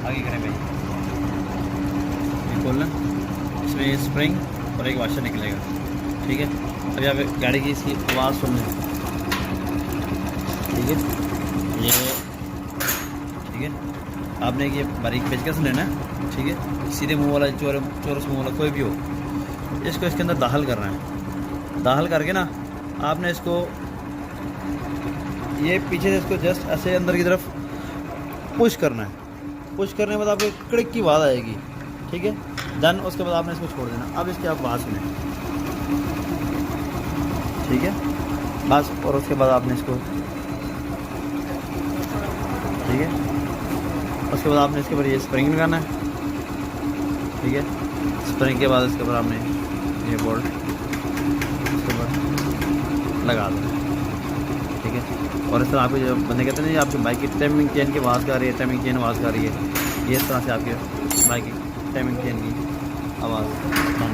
आगे करें भाई, ये खोलना, इसमें स्प्रिंग और एक वाशर निकलेगा। ठीक है, अभी आप गाड़ी की इसकी आवाज़ सुन लें। ठीक है, ये ठीक है, आपने ये बारीक पेचकस लेना है। ठीक है, सीधे मुंह वाला, चौरस मुंह वाला कोई भी हो, इसको इसके अंदर दाखिल करना है। दाखिल करके ना आपने इसको ये पीछे से इसको जस्ट ऐसे अंदर की तरफ पुश करना है। पुश करने के बाद आपको क्लिक की आवाज़ आएगी। ठीक है, डन। उसके बाद आपने इसको छोड़ देना। अब इसकी आप आवाज़ सुने। ठीक है, बस। और उसके बाद आपने इसको, ठीक है, उसके बाद आपने इसके ऊपर ये स्प्रिंग लगाना है। ठीक है, स्प्रिंग के बाद इसके ऊपर आपने ये बोल्ट इसके ऊपर लगा दो। ठीक है, और इस तरह आपको जो बंदे कहते हैं ना, आपकी बाइक की टाइमिंग चेन की आवाज़ कर रही है, टाइमिंग चेन आवाज़ कर रही है, ये इस तरह से आपके बाइक की टाइमिंग चेन की आवाज़ बन